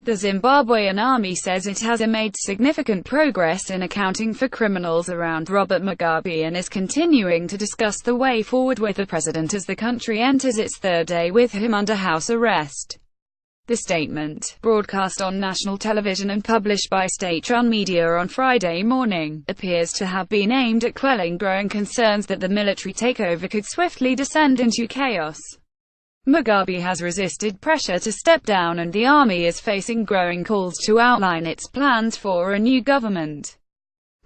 The Zimbabwean army says it has made significant progress in accounting for criminals around Robert Mugabe and is continuing to discuss the way forward with the president as the country enters its third day with him under house arrest. The statement, broadcast on national television and published by state-run media on Friday morning, appears to have been aimed at quelling growing concerns that the military takeover could swiftly descend into chaos. Mugabe has resisted pressure to step down and the army is facing growing calls to outline its plans for a new government.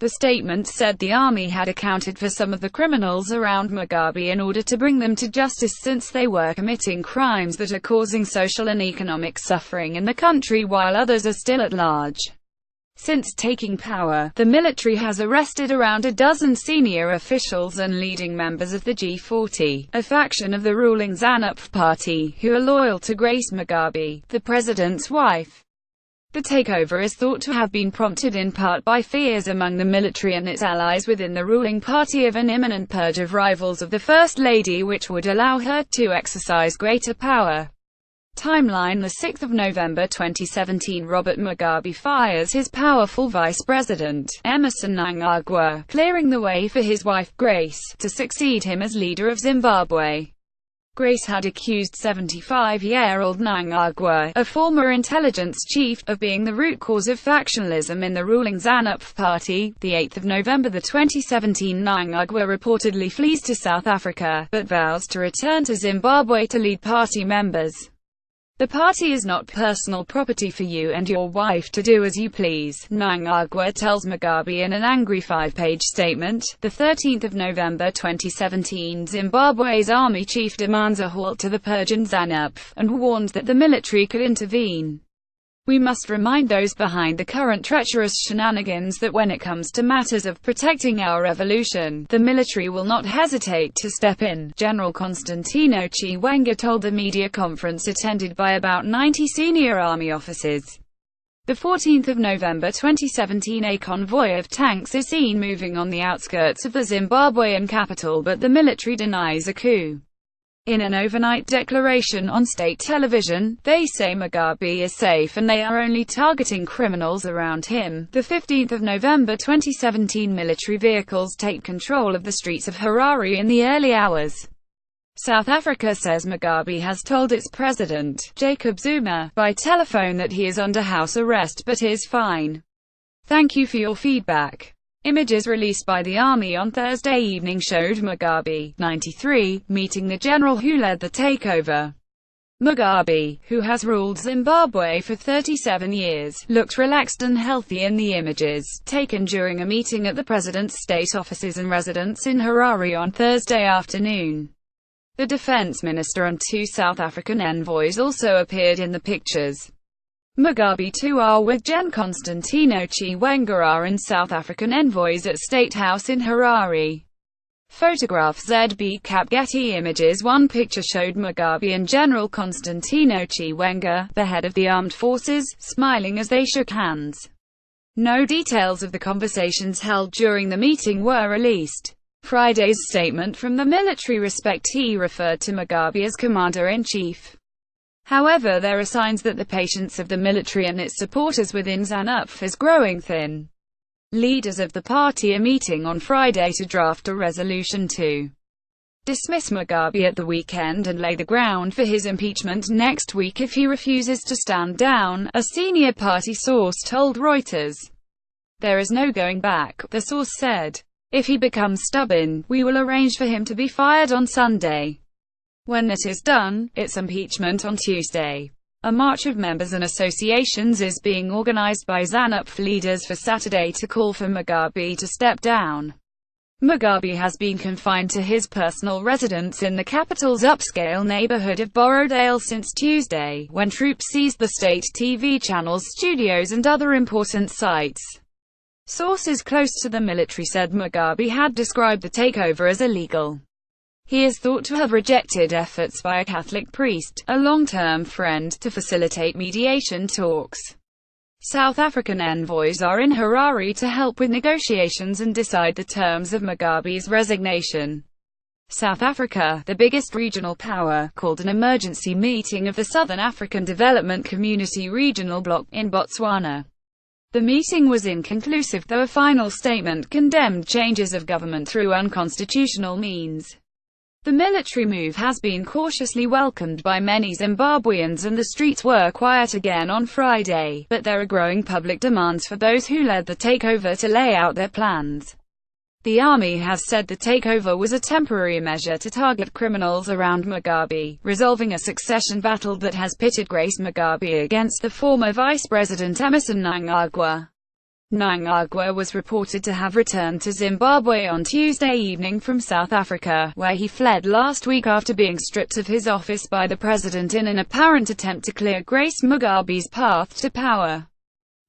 The statement said the army had accounted for some of the criminals around Mugabe in order to bring them to justice since they were committing crimes that are causing social and economic suffering in the country while others are still at large. Since taking power, the military has arrested around a dozen senior officials and leading members of the G40, a faction of the ruling ZANU-PF party, who are loyal to Grace Mugabe, the president's wife. The takeover is thought to have been prompted in part by fears among the military and its allies within the ruling party of an imminent purge of rivals of the First Lady which would allow her to exercise greater power. Timeline: 6 November 2017, Robert Mugabe fires his powerful vice president, Emmerson Mnangagwa, clearing the way for his wife, Grace, to succeed him as leader of Zimbabwe. Grace had accused 75-year-old Mnangagwa, a former intelligence chief, of being the root cause of factionalism in the ruling ZANU-PF party. 8 November 2017, Mnangagwa reportedly flees to South Africa, but vows to return to Zimbabwe to lead party members. "The party is not personal property for you and your wife to do as you please," Mnangagwa tells Mugabe in an angry 5-page statement. 13 November 2017, Zimbabwe's army chief demands a halt to the purge in ZANU-PF, and warns that the military could intervene. "We must remind those behind the current treacherous shenanigans that when it comes to matters of protecting our revolution, the military will not hesitate to step in," General Constantino Chiwenga told a media conference attended by about 90 senior army officers. 14 November 2017, a convoy of tanks is seen moving on the outskirts of the Zimbabwean capital, but the military denies a coup. In an overnight declaration on state television, they say Mugabe is safe and they are only targeting criminals around him. 15 November 2017, military vehicles take control of the streets of Harare in the early hours. South Africa says Mugabe has told its president, Jacob Zuma, by telephone that he is under house arrest but is fine. "Thank you for your feedback." Images released by the army on Thursday evening showed Mugabe, 93, meeting the general who led the takeover. Mugabe, who has ruled Zimbabwe for 37 years, looked relaxed and healthy in the images, taken during a meeting at the president's state offices and residence in Harare on Thursday afternoon. The defense minister and 2 South African envoys also appeared in the pictures. Mugabe too are with Gen. Constantino Chiwenga and South African envoys at State House in Harare. Photograph ZB Cap Getty Images. One picture showed Mugabe and General Constantino Chiwenga, the head of the armed forces, smiling as they shook hands. No details of the conversations held during the meeting were released. Friday's statement from the military respectee referred to Mugabe as commander-in-chief. However, there are signs that the patience of the military and its supporters within ZANU-PF is growing thin. Leaders of the party are meeting on Friday to draft a resolution to dismiss Mugabe at the weekend and lay the ground for his impeachment next week if he refuses to stand down, a senior party source told Reuters. "There is no going back," the source said. "If he becomes stubborn, we will arrange for him to be fired on Sunday. When that is done, it's impeachment on Tuesday." A march of members and associations is being organized by ZANU-PF leaders for Saturday to call for Mugabe to step down. Mugabe has been confined to his personal residence in the capital's upscale neighborhood of Borrowdale since Tuesday, when troops seized the state TV channel's studios and other important sites. Sources close to the military said Mugabe had described the takeover as illegal. He is thought to have rejected efforts by a Catholic priest, a long-term friend, to facilitate mediation talks. South African envoys are in Harare to help with negotiations and decide the terms of Mugabe's resignation. South Africa, the biggest regional power, called an emergency meeting of the Southern African Development Community Regional Bloc, in Botswana. The meeting was inconclusive, though a final statement condemned changes of government through unconstitutional means. The military move has been cautiously welcomed by many Zimbabweans, and the streets were quiet again on Friday, but there are growing public demands for those who led the takeover to lay out their plans. The army has said the takeover was a temporary measure to target criminals around Mugabe, resolving a succession battle that has pitted Grace Mugabe against the former Vice President Emmerson Mnangagwa. Mnangagwa was reported to have returned to Zimbabwe on Tuesday evening from South Africa, where he fled last week after being stripped of his office by the president in an apparent attempt to clear Grace Mugabe's path to power.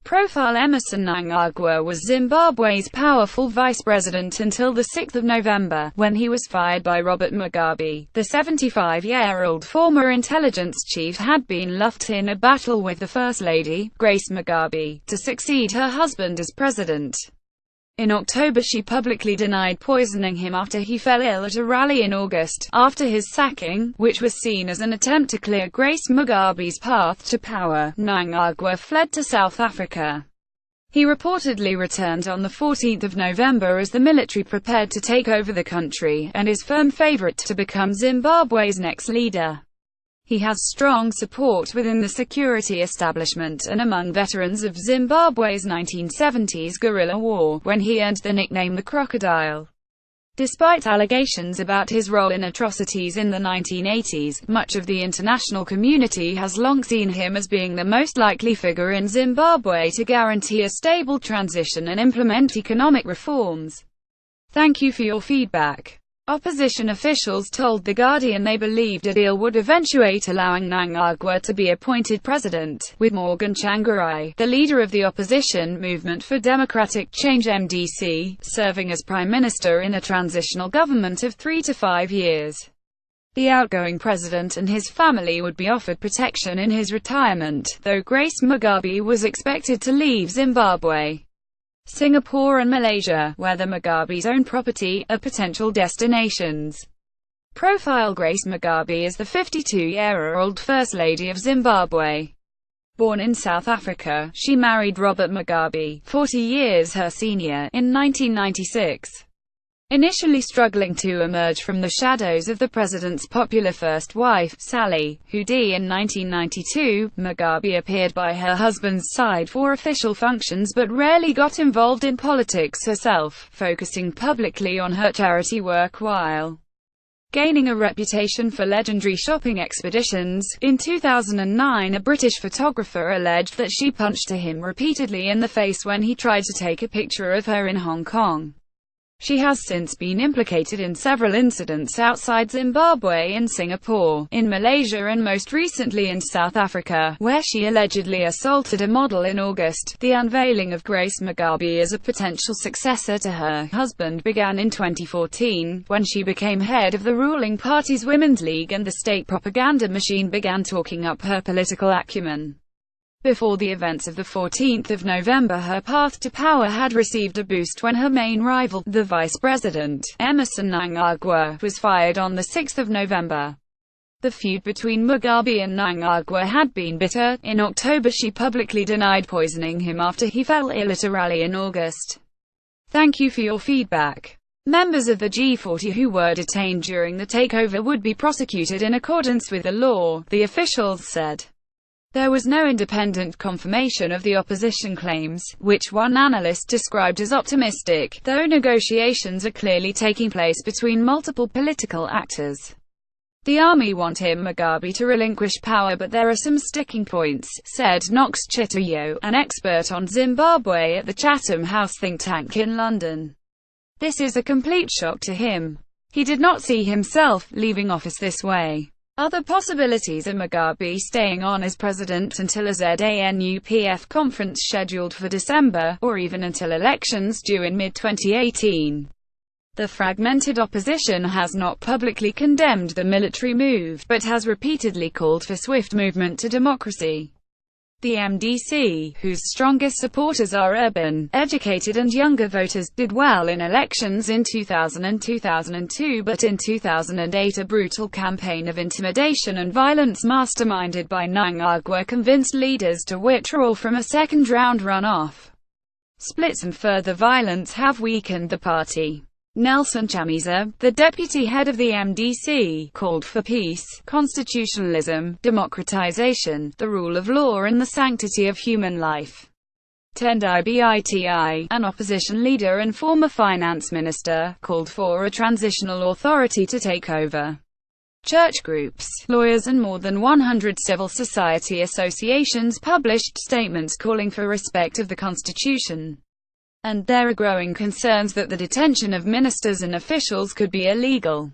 Profile Emmerson Mnangagwa was Zimbabwe's powerful vice president until the 6th of November, when he was fired by Robert Mugabe. The 75-year-old former intelligence chief had been left in a battle with the First Lady, Grace Mugabe, to succeed her husband as president. In October, she publicly denied poisoning him after he fell ill at a rally in August, after his sacking, which was seen as an attempt to clear Grace Mugabe's path to power. Mnangagwa fled to South Africa. He reportedly returned on the 14th of November as the military prepared to take over the country, and is firm favorite to become Zimbabwe's next leader. He has strong support within the security establishment and among veterans of Zimbabwe's 1970s guerrilla war, when he earned the nickname the Crocodile. Despite allegations about his role in atrocities in the 1980s, much of the international community has long seen him as being the most likely figure in Zimbabwe to guarantee a stable transition and implement economic reforms. Thank you for your feedback. Opposition officials told The Guardian they believed a deal would eventuate allowing Mnangagwa to be appointed president, with Morgan Tsvangirai, the leader of the opposition Movement for Democratic Change (MDC), serving as prime minister in a transitional government of 3 to 5 years. The outgoing president and his family would be offered protection in his retirement, though Grace Mugabe was expected to leave Zimbabwe. Singapore and Malaysia, where the Mugabe's own property, are potential destinations. Profile Grace Mugabe is the 52-year-old First Lady of Zimbabwe. Born in South Africa, she married Robert Mugabe, 40 years her senior, in 1996. Initially struggling to emerge from the shadows of the president's popular first wife, Sally, who died in 1992, Mugabe appeared by her husband's side for official functions but rarely got involved in politics herself, focusing publicly on her charity work while gaining a reputation for legendary shopping expeditions. In 2009, a British photographer alleged that she punched him repeatedly in the face when he tried to take a picture of her in Hong Kong. She has since been implicated in several incidents outside Zimbabwe and Singapore, in Malaysia and most recently in South Africa, where she allegedly assaulted a model in August. The unveiling of Grace Mugabe as a potential successor to her husband began in 2014, when she became head of the ruling party's Women's League and the state propaganda machine began talking up her political acumen. Before the events of the 14th of November, her path to power had received a boost when her main rival, the vice president, Emmerson Mnangagwa, was fired on the 6th of November. The feud between Mugabe and Mnangagwa had been bitter. In October, she publicly denied poisoning him after he fell ill at a rally in August. Thank you for your feedback. Members of the G40 who were detained during the takeover would be prosecuted in accordance with the law, the officials said. There was no independent confirmation of the opposition claims, which one analyst described as optimistic, though negotiations are clearly taking place between multiple political actors. The army want Mugabe to relinquish power, but there are some sticking points, said Knox Chitoyo, an expert on Zimbabwe at the Chatham House think tank in London. This is a complete shock to him. He did not see himself leaving office this way. Other possibilities are Mugabe staying on as president until a ZANU-PF conference scheduled for December, or even until elections due in mid-2018. The fragmented opposition has not publicly condemned the military move, but has repeatedly called for swift movement to democracy. The MDC, whose strongest supporters are urban, educated and younger voters, did well in elections in 2000 and 2002, but in 2008 a brutal campaign of intimidation and violence masterminded by Mnangagwa convinced leaders to withdraw from a second-round runoff. Splits and further violence have weakened the party. Nelson Chamisa, the deputy head of the MDC, called for peace, constitutionalism, democratization, the rule of law and the sanctity of human life. Tendai Biti, an opposition leader and former finance minister, called for a transitional authority to take over. Church groups, lawyers and more than 100 civil society associations published statements calling for respect of the constitution. And there are growing concerns that the detention of ministers and officials could be illegal.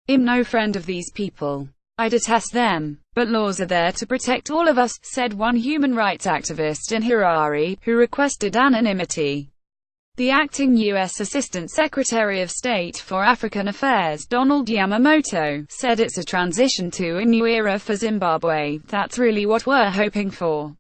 "I'm no friend of these people. I detest them. But laws are there to protect all of us," said one human rights activist in Harare, who requested anonymity. The acting U.S. Assistant Secretary of State for African Affairs, Donald Yamamoto, said it's a transition to a new era for Zimbabwe. "That's really what we're hoping for."